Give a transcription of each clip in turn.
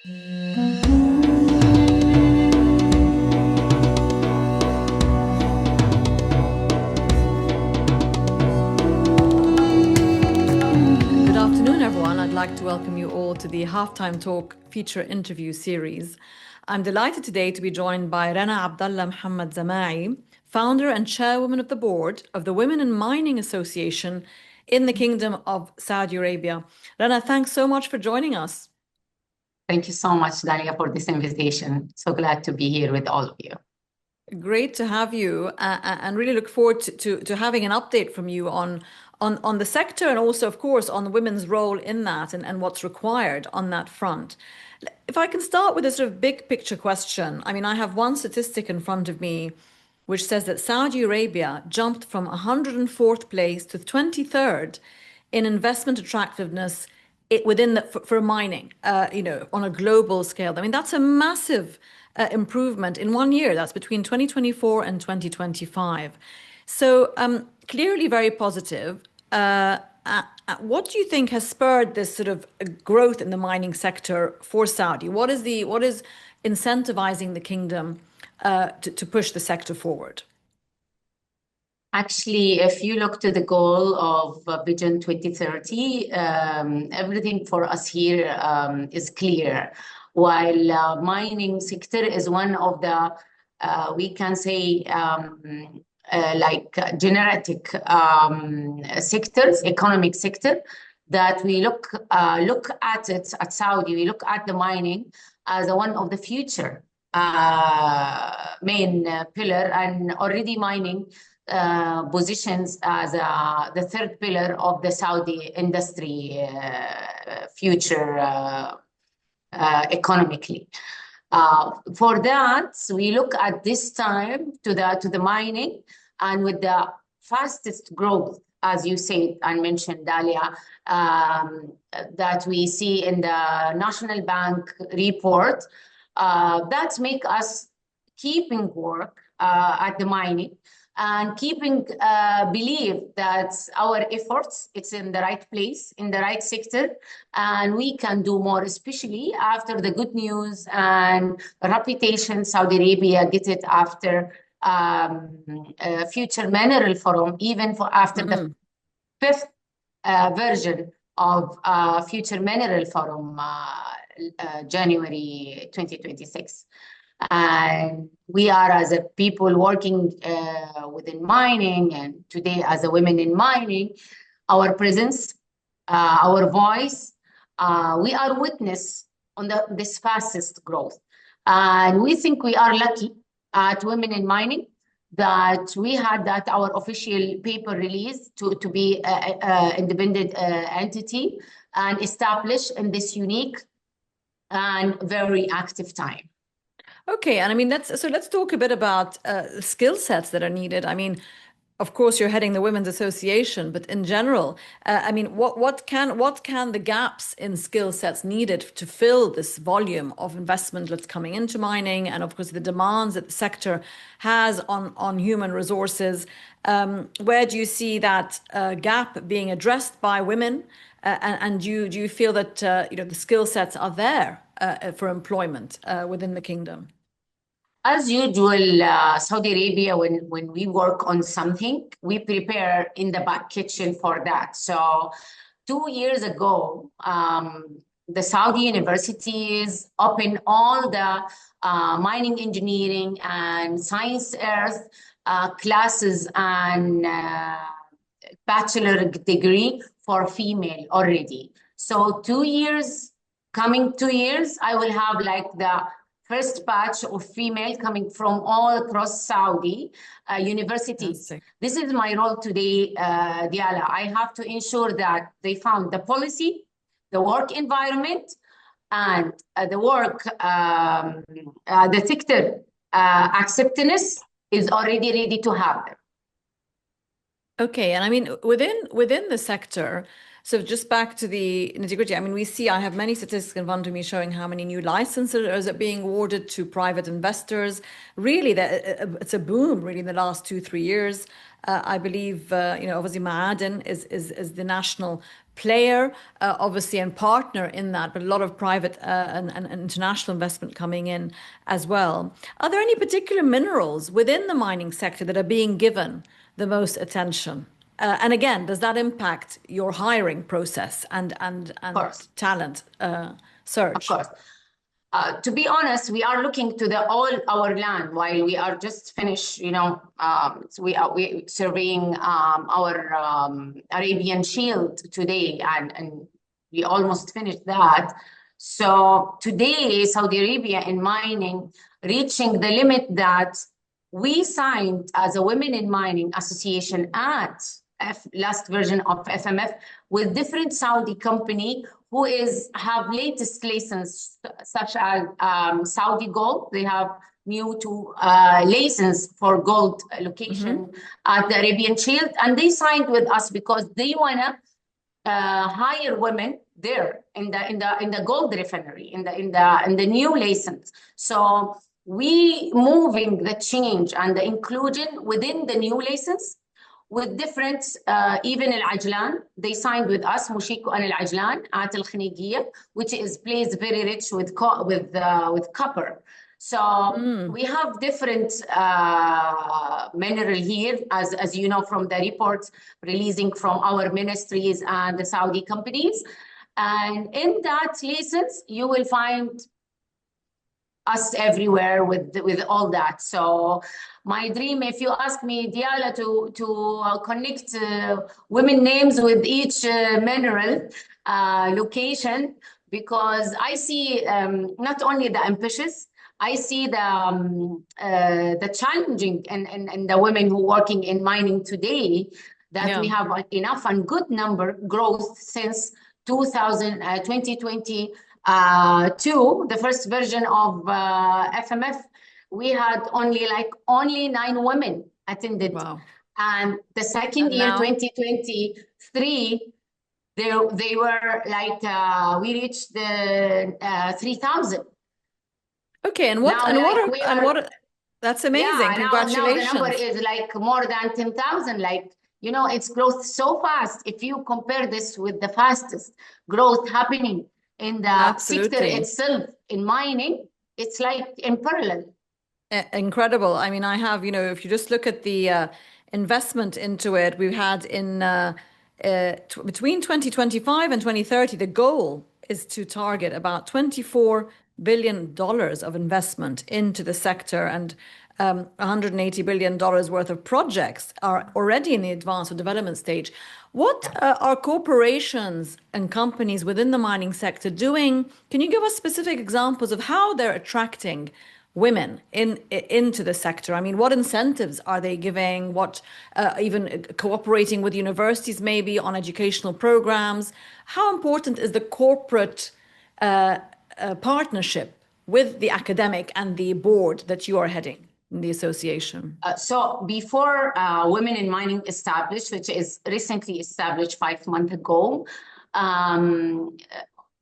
Good afternoon, everyone. I'd like to welcome you all to the Halftime Talk feature interview series. I'm delighted today to be joined by Rana Abdullah Muhammad Zamai, founder and chairwoman of the board of the Women in Mining Association in the Kingdom of Saudi Arabia. Rana, thanks so much for joining us. Thank you so much, Dalia, for this invitation. So glad to be here with all of you. Great to have you, and really look forward to having an update from you on the sector, and also, of course, on the women's role in that, and what's required on that front. If I can start with a sort of big picture question. I mean, I have one statistic in front of me which says that Saudi Arabia jumped from 104th place to 23rd in investment attractiveness for mining, on a global scale. I mean, that's a massive improvement in 1 year. That's between 2024 and 2025. So clearly very positive. What do you think has spurred this sort of growth in the mining sector for Saudi? What is incentivizing the kingdom to push the sector forward? Actually, if you look to the goal of Vision 2030, everything for us here is clear. While mining sector is one of the, we can say, generative sectors, economic sector, that we look at it at Saudi, we look at the mining as one of the future main pillar, and already mining positions as the third pillar of the Saudi industry future economically. For that, we look at this time to the mining, and with the fastest growth, as you said and mentioned, Dalia, that we see in the National Bank report, that make us keeping work at the mining, and keeping believe that our efforts, it's in the right place, in the right sector, and we can do more, especially after the good news and reputation Saudi Arabia get it after Future Mineral Forum, even for after the fifth version of Future Mineral Forum, January 2026. And we are, as a people working within mining, and today as a women in mining, our presence, our voice, we are witness on this fastest growth. And we think we are lucky at Women in Mining that we had that our official paper release to be an independent entity and established in this unique and very active time. Okay, and I mean let's talk a bit about skill sets that are needed. I mean, of course, you're heading the Women's Association, but in general, I mean, what can the gaps in skill sets needed to fill this volume of investment that's coming into mining, and of course the demands that the sector has on human resources? Where do you see that gap being addressed by women? And do you feel that the skill sets are there for employment within the kingdom? As usual, Saudi Arabia, when we work on something, we prepare in the back kitchen for that. So 2 years ago, the Saudi universities opened all the mining engineering and science earth classes and bachelor degree for female already. So 2 years, coming 2 years, I will have like the first batch of female coming from all across Saudi universities. This is my role today, Diala. I have to ensure that they found the policy, the work environment, and the work, the sector acceptance is already ready to happen. Okay, and I mean within the sector, So just back to the nitty-gritty, I mean, I have many statistics in front of me showing how many new licenses are being awarded to private investors. Really, it's a boom really in the last 2, 3 years. I believe, obviously Ma'aden is the national player, obviously, and partner in that, but a lot of private and international investment coming in as well. Are there any particular minerals within the mining sector that are being given the most attention? And again, does that impact your hiring process Of and course, talent of search? course. To be honest, we are looking to the all our land while we are just finished, so we surveying our Arabian Shield today, and we almost finished that. So today, Saudi Arabia in mining reaching the limit that we signed as a Women in Mining Association at last version of FMF with different Saudi company who have latest license such as Saudi Gold. They have new to license for gold location at the Arabian Shield, and they signed with us because they wanna hire women there in the gold refinery in the new license. So we moving the change and the inclusion within the new license with different even Al Ajlan, they signed with us Mushiko and Al Ajlan at Al Khanigiya, which is place very rich with copper. So we have different mineral here, as you know from the reports releasing from our ministries and the Saudi companies. And in that license, you will find us everywhere with all that. So my dream, if you ask me, Diala, to connect women names with each mineral location, because I see not only the ambitious, I see the challenging and the women who are working in mining today, that we have enough and good number growth since 2020. The first version of FMF, we had only 9 women attended. Wow. And the second year, 2023, they were we reached the 3,000. Okay, that's amazing. Yeah, now the number is more than 10,000. It's growth so fast. If you compare this with the fastest growth happening in the sector itself in mining, it's in parallel. Incredible. I mean, if you just look at the investment into it, we've had in between 2025 and 2030, the goal is to target about $24 billion of investment into the sector, and $180 billion worth of projects are already in the advanced or development stage. What are corporations and companies within the mining sector doing? Can you give us specific examples of how they're attracting women into the sector? I mean, what incentives are they giving? What even cooperating with universities maybe on educational programs? How important is the corporate partnership with the academic and the board that you are heading in the association? So before Women in Mining established, which is recently established 5 months ago,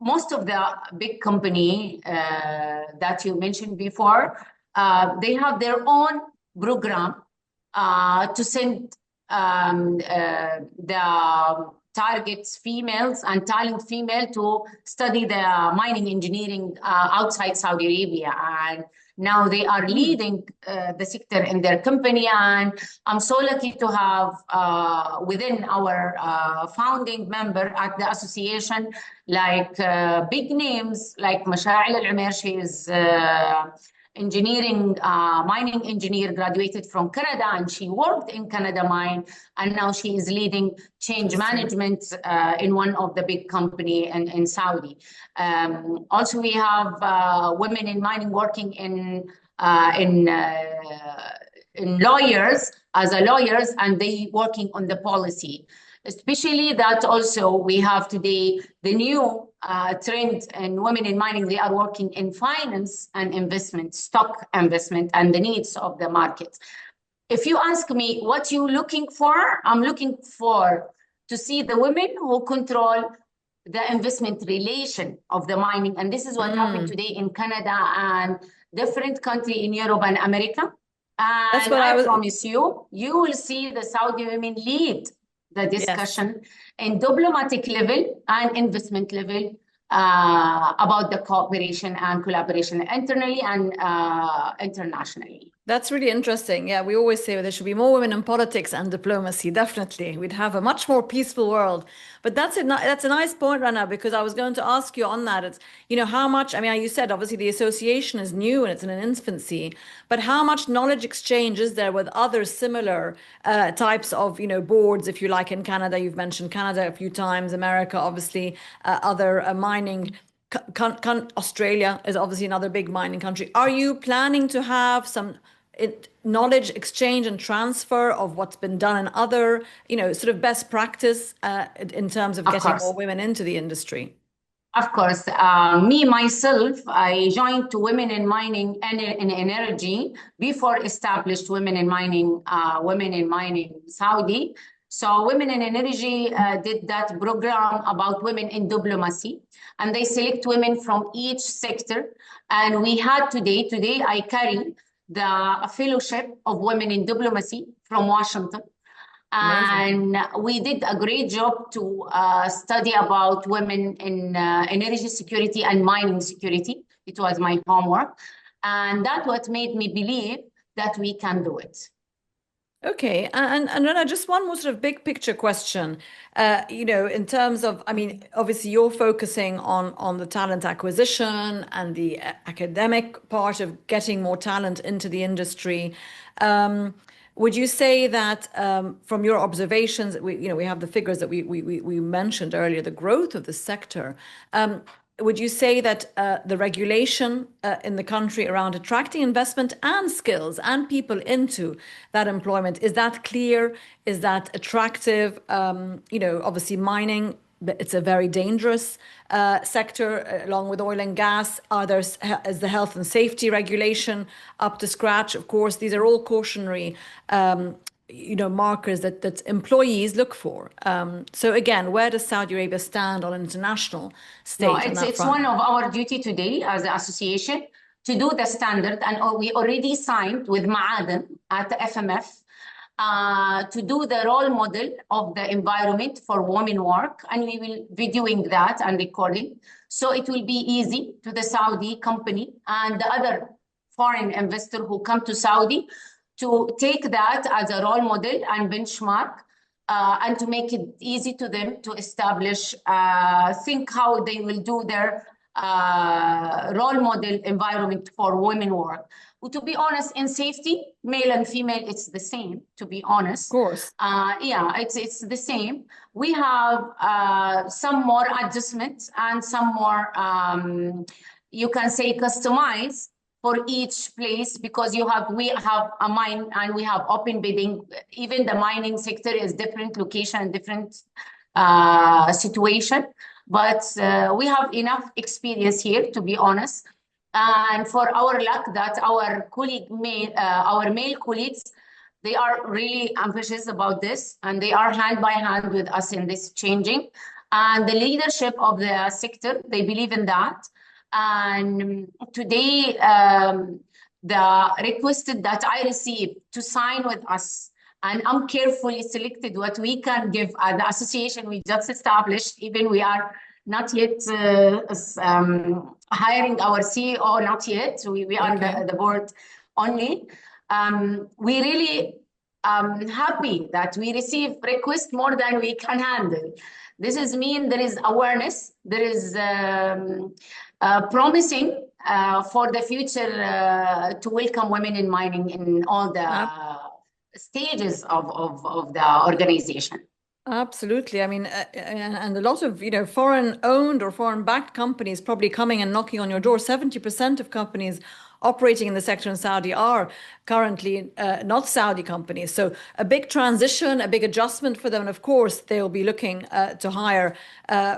most of the big company that you mentioned before, they have their own program to send the targets females and talent female to study the mining engineering outside Saudi Arabia. And now they are leading the sector in their company. And I'm so lucky to have within our founding member at the association, big names like Masha'il Al-Umair. She is mining engineer, graduated from Canada, and she worked in Canada mine, and now she is leading change management in one of the big company in Saudi. Also, we have women in mining working in lawyers as lawyers, and they working on the policy. Especially that also we have today the new trend in women in mining. They are working in finance and investment, stock investment, and the needs of the market. If you ask me what you're looking for, I'm looking for to see the women who control the investment relation of the mining. And this is what happened today in Canada and different country in Europe and America. That's And what I I was. promise you, you will see the Saudi women lead the Yes. discussion in diplomatic level and investment level about the cooperation and collaboration internally and internationally. That's really interesting. Yeah, we always say there should be more women in politics and diplomacy. Definitely, we'd have a much more peaceful world. But that's a nice point, Rana, because I was going to ask you on that. It's, how much, I mean, you said obviously the association is new and it's in an infancy, but how much knowledge exchange is there with other similar types of, boards, if you like, in Canada? You've mentioned Canada a few times, America, obviously, other mining. Australia is obviously another big mining country. Are you planning to have some knowledge exchange and transfer of what's been done in other, sort of best practice in terms of Of getting more course. women into the industry? Of course, me myself, I joined to Women in Mining and in Energy before established Women in Mining Saudi. So Women in Energy did that program about women in diplomacy, and they select women from each sector. And we had today I carry the fellowship of women in diplomacy from Washington. Amazing. And we did a great job to study about women in energy security and mining security. It was my homework. And that's what made me believe that we can do it. Okay, and Rana, just one more sort of big picture question. In terms of, I mean, obviously you're focusing on the talent acquisition and the academic part of getting more talent into the industry. Would you say that from your observations, we have the figures that we mentioned earlier, the growth of the sector. Would you say that the regulation in the country around attracting investment and skills and people into that employment, is that clear? Is that attractive? Obviously mining, it's a very dangerous sector along with oil and gas. Is the health and safety regulation up to scratch? Of course, these are all cautionary markers that employees look for. So again, where does Saudi Arabia stand on an international No, stage on that it's front? one of our duty today as an association to do the standard, and we already signed with Ma'aden at the FMF to do the role model of the environment for women work, and we will be doing that and recording. So it will be easy to the Saudi company and the other foreign investor who come to Saudi to take that as a role model and benchmark, and to make it easy to them to establish, think how they will do their role model environment for women work. To be honest, in safety, male and female, it's the same, to be honest. Of course. Yeah, it's the same. We have some more adjustments and some more, you can say, customized for each place, because we have a mine and we have open bidding. Even the mining sector is different location, different situation. But we have enough experience here, to be honest. And for our luck, that our male colleagues, they are really ambitious about this, and they are hand by hand with us in this changing. And the leadership of the sector, they believe in that. And today, the requested that I received to sign with us, and I'm carefully selected what we can give the association we just established. Even we are not yet hiring our CEO, not yet. We are Okay. the board only. We really happy that we receive requests more than we can handle. This is mean there is awareness, there is promising for the future to welcome women in mining in all the stages of the organization. Absolutely. I mean, and a lot of, foreign owned or foreign backed companies probably coming and knocking on your door. 70% of companies operating in the sector in Saudi are currently not Saudi companies. So a big transition, a big adjustment for them. And of course, they'll be looking to hire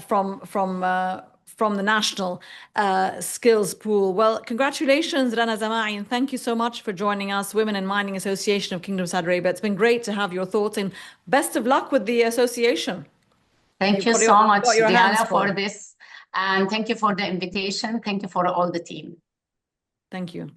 from the national skills pool. Well, congratulations, Rana Zamai, and thank you so much for joining us, Women in Mining Association of Kingdom of Saudi Arabia. It's been great to have your thoughts, and best of luck with the association. Thank you got so much, got your hands Diana, for full. this. And thank you for the invitation. Thank you for all the team. Thank you.